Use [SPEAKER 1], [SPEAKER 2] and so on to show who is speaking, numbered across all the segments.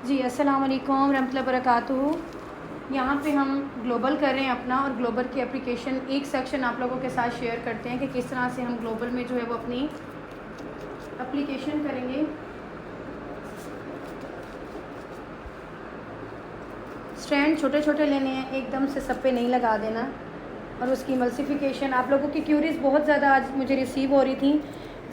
[SPEAKER 1] जी अस्सलाम वालेकुम रहमतुल्लाहि बरकातुहू। यहाँ पे हम ग्लोबल कर रहे हैं अपना, और ग्लोबल की एप्लीकेशन एक सेक्शन आप लोगों के साथ शेयर करते हैं कि किस तरह से हम ग्लोबल में जो है वो अपनी एप्लीकेशन करेंगे। स्ट्रैंड छोटे छोटे लेने हैं, एकदम से सब पे नहीं लगा देना। और उसकी एमल्सिफिकेशन, आप लोगों की क्यूरीज बहुत ज़्यादा आज मुझे रिसीव हो रही थी।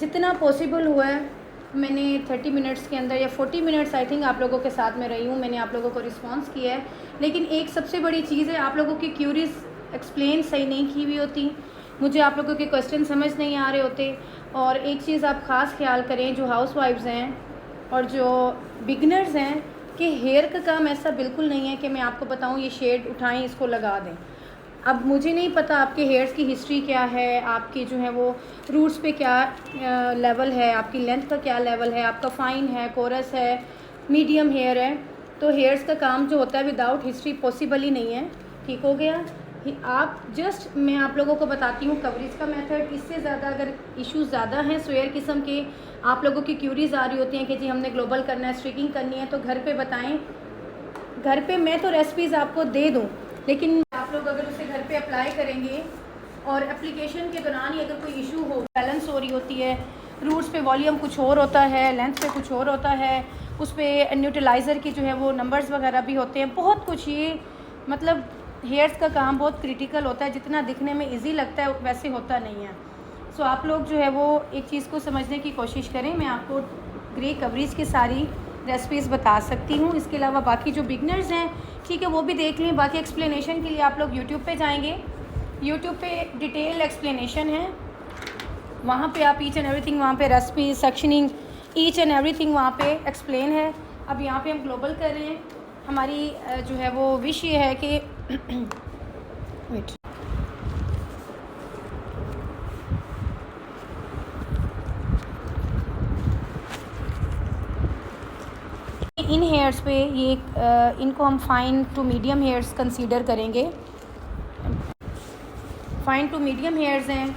[SPEAKER 1] जितना पॉसिबल हुआ है मैंने 30 मिनट्स के अंदर या 40 मिनट्स आई थिंक आप लोगों के साथ में रही हूँ, मैंने आप लोगों को रिस्पांस किया है। लेकिन एक सबसे बड़ी चीज़ है, आप लोगों की क्यूरीज एक्सप्लेन सही नहीं की हुई होती, मुझे आप लोगों के क्वेश्चन समझ नहीं आ रहे होते। और एक चीज़ आप ख़ास ख्याल करें, जो हाउस वाइफ्स हैं और जो बिगनर्स हैं, कि हेयर का काम ऐसा बिल्कुल नहीं है कि मैं आपको बताऊँ ये शेड उठाएँ इसको लगा दें। अब मुझे नहीं पता आपके हेयर्स की हिस्ट्री क्या है, आपके जो है वो रूट्स पे क्या लेवल है, आपकी लेंथ का क्या लेवल है, आपका फ़ाइन है, कोरस है, मीडियम हेयर है। तो हेयर्स का काम जो होता है विदाउट हिस्ट्री पॉसिबल ही नहीं है। ठीक हो गया। आप जस्ट मैं आप लोगों को बताती हूँ कवरेज का मेथड। इससे ज़्यादा अगर इश्यूज़ ज़्यादा हैं स्वेयर किस्म के, आप लोगों की क्यूरीज आ रही होती हैं कि जी हमने ग्लोबल करना है, स्ट्रिकिंग करनी है, तो घर पे बताएं। घर पे मैं तो रेसिपीज़ आपको दे दूँ, लेकिन आप लोग अगर उसे घर पे अप्लाई करेंगे और एप्लीकेशन के दौरान ही अगर कोई इशू हो, बैलेंस हो रही होती है, रूट्स पे वॉल्यूम कुछ और होता है, लेंथ पे कुछ और होता है, उस पर न्यूट्रलाइज़र की जो है वो नंबर्स वगैरह भी होते हैं, बहुत कुछ। ये मतलब हेयर्स का काम बहुत क्रिटिकल होता है, जितना दिखने में इजी लगता है वैसे होता नहीं है। सो आप लोग जो है वो एक चीज़ को समझने की कोशिश करें। मैं आपको ग्रे कवरेज की सारी रेसिपीज़ बता सकती हूँ। इसके अलावा बाकी जो बिगनर्स हैं, ठीक है, वो भी देख लें। बाकी एक्सप्लेनेशन के लिए आप लोग यूट्यूब पे जाएंगे, यूट्यूब पे डिटेल एक्सप्लेनेशन है, वहाँ पे आप ईच एंड एवरीथिंग, वहाँ पे recipe sectioning each and everything वहाँ पे एक्सप्लेन है। अब यहाँ पे हम ग्लोबल कर रहे हैं, हमारी जो है वो विश ये है कि वेट, इन हेयर्स पे ये इनको हम fine to medium hairs consider करेंगे। फाइन टू मीडियम हेयर्स हैं,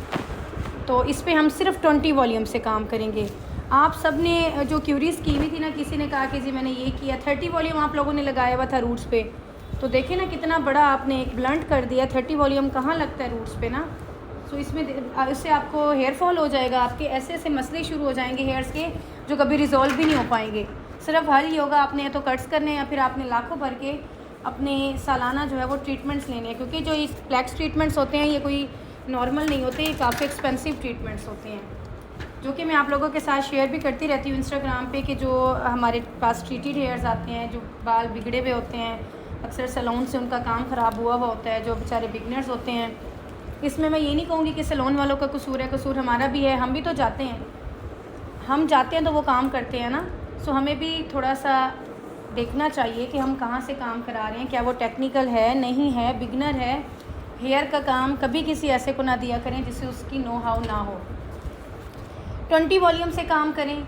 [SPEAKER 1] तो इस पे हम सिर्फ 20 वॉल्यूम से काम करेंगे। आप सब ने जो क्यूरीज की हुई थी ना, किसी ने कहा कि जी मैंने ये किया, 30 वॉल्यूम आप लोगों ने लगाया हुआ था रूट्स पे, तो देखें ना कितना बड़ा आपने एक ब्लंट कर दिया। 30 वॉल्यूम कहाँ लगता है रूट्स पे ना। सो इसमें इससे आपको हेयर फॉल हो जाएगा, आपके ऐसे ऐसे मसले शुरू हो जाएंगे हेयर्स के, जो कभी रिजॉल्व भी नहीं हो पाएंगे। सिर्फ हल ही होगा, आपने तो कट्स करने हैं या फिर आपने लाखों भर के अपने सालाना जो है वो ट्रीटमेंट्स लेने हैं। क्योंकि जो इस फ्लैक्स ट्रीटमेंट्स होते हैं ये कोई नॉर्मल नहीं होते, ये काफ़ी एक्सपेंसिव ट्रीटमेंट्स होते हैं, जो कि मैं आप लोगों के साथ शेयर भी करती रहती हूँ इंस्टाग्राम पे, कि जो हमारे पास ट्रीटेड हेयर्स आते हैं, जो बाल बिगड़े हुए होते हैं, अक्सर सैलून से उनका काम ख़राब हुआ होता है, जो बेचारे बिगनर्स होते हैं। इसमें मैं ये नहीं कहूँगी कि सैलून वालों का कसूर है, कसूर हमारा भी है। हम भी तो जाते हैं, हम जाते हैं तो वो काम करते हैं ना। सो हमें भी थोड़ा सा देखना चाहिए कि हम कहाँ से काम करा रहे हैं, क्या वो टेक्निकल है, नहीं है, बिगनर है। हेयर का काम कभी किसी ऐसे को ना दिया करें जिससे उसकी नो हाउ ना हो। 20 वॉल्यूम से काम करें,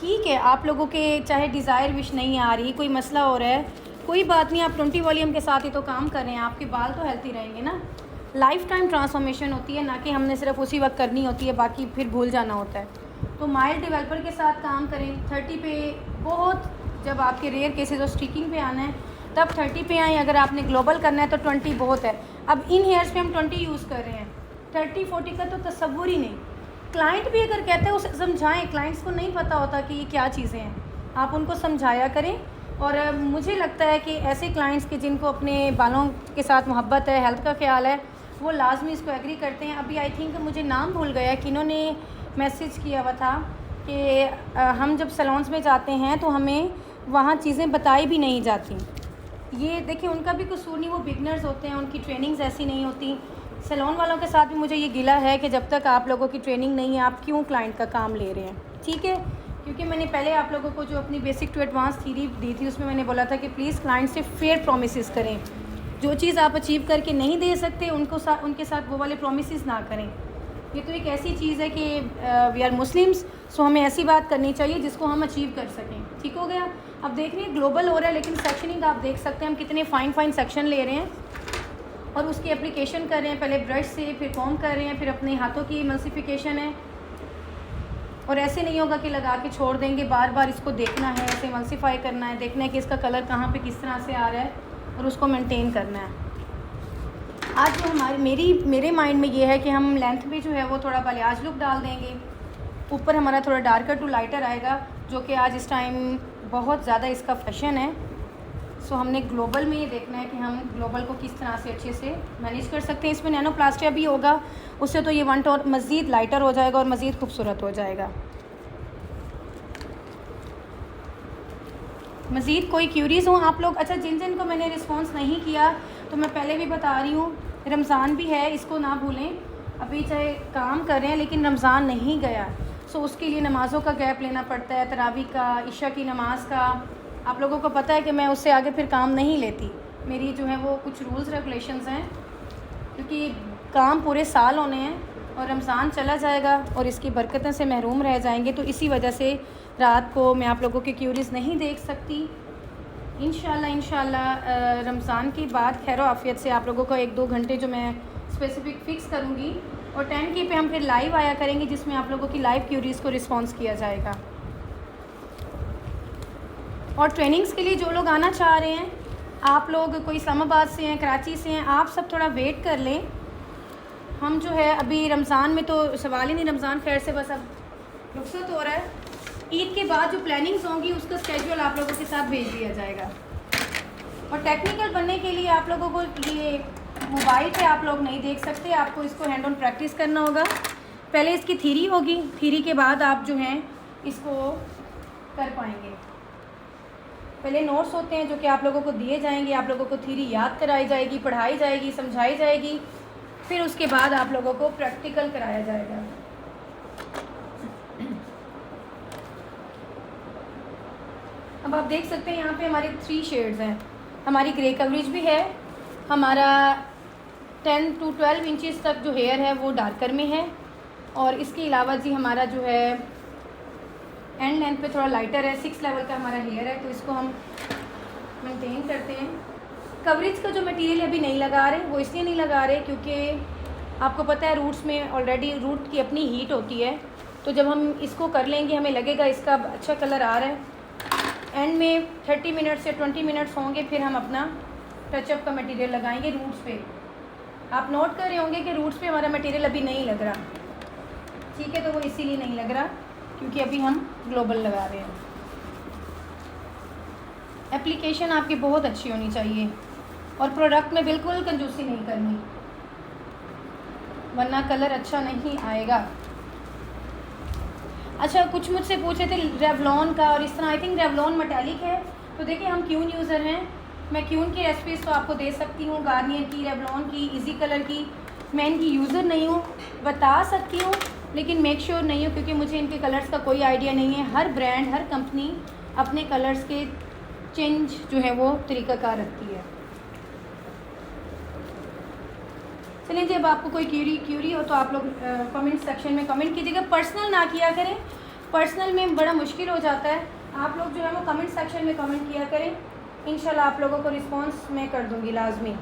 [SPEAKER 1] ठीक है। आप लोगों के चाहे डिज़ायर विश नहीं आ रही, कोई मसला हो रहा है, कोई बात नहीं, आप 20 वॉल्यूम के साथ ही तो काम कर रहे हैं, आपके बाल तो हेल्थी रहेंगे ना। लाइफ टाइम ट्रांसफॉर्मेशन होती है, ना कि हमने सिर्फ उसी वक्त करनी होती है, बाकी फिर भूल जाना होता है। तो माइल्ड डेवलपर के साथ काम करें। 30 पे बहुत, जब आपके रेयर केसेस और स्टिकिंग पे आना है तब 30 पे आएँ। अगर आपने ग्लोबल करना है तो 20 बहुत है। अब इन हेयर्स पे हम 20 यूज़ कर रहे हैं, 30-40 का तो तसव्वुर ही नहीं। क्लाइंट भी अगर कहते हैं उसे समझाएं, क्लाइंट्स को नहीं पता होता कि ये क्या चीज़ें हैं, आप उनको समझाया करें। और मुझे लगता है कि ऐसे क्लाइंट्स के जिनको अपने बालों के साथ मोहब्बत है, हेल्थ का ख्याल है, वो लाजमी इसको एग्री करते हैं। अभी आई थिंक मुझे नाम भूल गया कि इन्होंने मैसेज किया हुआ था कि हम जब सैलून्स में जाते हैं तो हमें वहाँ चीज़ें बताई भी नहीं जाती। ये देखिए, उनका भी कसूर नहीं, वो बिगनर्स होते हैं, उनकी ट्रेनिंग्स ऐसी नहीं होती। सैलून वालों के साथ भी मुझे ये गिला है कि जब तक आप लोगों की ट्रेनिंग नहीं है, आप क्यों क्लाइंट का काम ले रहे हैं, ठीक है। क्योंकि मैंने पहले आप लोगों को जो अपनी बेसिक टू एडवांस थ्योरी दी थी, उसमें मैंने बोला था कि प्लीज़ क्लाइंट से फेयर प्रोमिसेस करें। जो चीज़ आप अचीव करके नहीं दे सकते उनके साथ वो वाले प्रोमिसेस ना करें। ये तो एक ऐसी चीज़ है कि वी आर मुस्लिम्स, सो हमें ऐसी बात करनी चाहिए जिसको हम अचीव कर सकें। ठीक हो गया। अब देख रही है ग्लोबल हो रहा है, लेकिन सेक्शनिंग आप देख सकते हैं हम कितने फाइन सेक्शन ले रहे हैं और उसकी एप्लीकेशन कर रहे हैं। पहले ब्रश से, फिर कॉम कर रहे हैं, फिर अपने हाथों की एमल्सिफिकेशन है, और ऐसे नहीं होगा कि लगा के छोड़ देंगे, बार बार इसको देखना है, ऐसे एमल्सिफाई करना है, देखना है कि इसका कलर कहाँ पे किस तरह से आ रहा है और उसको मेंटेन करना है। आज जो मेरे माइंड में ये है कि हम लेंथ में जो है वो थोड़ा बालियाज लुक डाल देंगे, ऊपर हमारा थोड़ा डार्कर टू लाइटर आएगा, जो कि आज इस टाइम बहुत ज़्यादा इसका फैशन है। सो हमने ग्लोबल में ये देखना है कि हम ग्लोबल को किस तरह से अच्छे से मैनेज कर सकते हैं। इसमें नैनो प्लास्टिया भी होगा, उससे तो ये वन टोन मज़ीद लाइटर हो जाएगा और मज़ीद खूबसूरत हो जाएगा। मज़ीद कोई क्यूरीज़ हो आप लोग? अच्छा, जिन जिन को मैंने रिस्पॉन्स नहीं किया तो मैं पहले भी बता रही हूँ, रमज़ान भी है, इसको ना भूलें। अभी चाहे काम कर रहे हैं लेकिन रमज़ान नहीं गया, सो उसके लिए नमाज़ों का गैप लेना पड़ता है, तरावी का, इशा की नमाज़ का। आप लोगों को पता है कि मैं उससे आगे फिर काम नहीं लेती, मेरी जो है वो कुछ रूल्स रेगुलेशंस हैं, क्योंकि काम पूरे साल होने हैं और रमज़ान चला जाएगा और इसकी बरकतों से महरूम रह जाएंगे। तो इसी वजह से रात को मैं आप लोगों की क्यूरीज़ नहीं देख सकती। इंशाल्लाह रमज़ान के बाद खैर आफ़ियत से आप लोगों को 1-2 घंटे जो मैं स्पेसिफ़िक फ़िक्स करूँगी, और 10K पे हम फिर लाइव आया करेंगे, जिसमें आप लोगों की लाइव क्यूरीज़ को रिस्पॉन्स किया जाएगा। और ट्रेनिंग्स के लिए जो लोग आना चाह रहे हैं, आप लोग कोई इस्लामाबाद से हैं, कराची से हैं, आप सब थोड़ा वेट कर लें। हम जो है अभी रमज़ान में तो सवाल ही नहीं, रमज़ान खैर से बस अब रुखसत हो रहा है। ईद के बाद जो प्लानिंग्स होंगी उसका स्केड्यूल आप लोगों के साथ भेज दिया जाएगा। और टेक्निकल बनने के लिए आप लोगों को ये मोबाइल पे आप लोग नहीं देख सकते, आपको इसको हैंड ऑन प्रैक्टिस करना होगा। पहले इसकी थ्योरी होगी, थ्योरी के बाद आप जो हैं इसको कर पाएंगे। पहले नोट्स होते हैं जो कि आप लोगों को दिए जाएंगे, आप लोगों को थ्योरी याद कराई जाएगी, पढ़ाई जाएगी, समझाई जाएगी, फिर उसके बाद आप लोगों को प्रैक्टिकल कराया जाएगा। अब आप देख सकते हैं यहाँ पे हमारे 3 शेड्स हैं। हमारी ग्रे कवरेज भी है, हमारा 10 to 12 इंचज़ तक जो हेयर है वो डार्कर में है, और इसके अलावा जी हमारा जो है एंड लेंथ पे थोड़ा लाइटर है, 6 लेवल का हमारा हेयर है, तो इसको हम मेंटेन करते हैं। कवरेज का जो मटेरियल अभी नहीं लगा रहे, वो इसलिए नहीं लगा रहे क्योंकि आपको पता है रूट्स में ऑलरेडी रूट की अपनी हीट होती है, तो जब हम इसको कर लेंगे हमें लगेगा इसका अच्छा कलर आ रहा है। एंड में 30 मिनट्स या 20 मिनट्स होंगे, फिर हम अपना टचअप का मटेरियल लगाएंगे रूट्स पे। आप नोट कर रहे होंगे कि रूट्स पे हमारा मटेरियल अभी नहीं लग रहा, ठीक है, तो वो इसीलिए नहीं लग रहा क्योंकि अभी हम ग्लोबल लगा रहे हैं। एप्लीकेशन आपकी बहुत अच्छी होनी चाहिए और प्रोडक्ट में बिल्कुल कंजूसी नहीं करनी, वरना कलर अच्छा नहीं आएगा। अच्छा, कुछ मुझसे पूछे थे रेवलॉन का और इस तरह, आई थिंक रेवलॉन मेटालिक है, तो देखिए हम क्यून यूज़र हैं, मैं क्यून की रेसिपीज़ तो आपको दे सकती हूँ, गार्नियर की, रेवलॉन की, इजी कलर की। मैं इनकी यूज़र नहीं हूँ, बता सकती हूँ लेकिन मेक श्योर नहीं हूँ क्योंकि मुझे इनके कलर्स का कोई आइडिया नहीं है। हर ब्रांड, हर कंपनी अपने कलर्स के चेंज जो है वो तरीक़ाकार रखती है। चलिए जी, अब आपको कोई क्यूरी हो तो आप लोग कमेंट सेक्शन में कमेंट कीजिएगा, पर्सनल ना किया करें, पर्सनल में बड़ा मुश्किल हो जाता है। आप लोग जो है वो कमेंट सेक्शन में कमेंट किया करें, इंशाल्लाह आप लोगों को रिस्पांस मैं कर दूंगी लाजमी।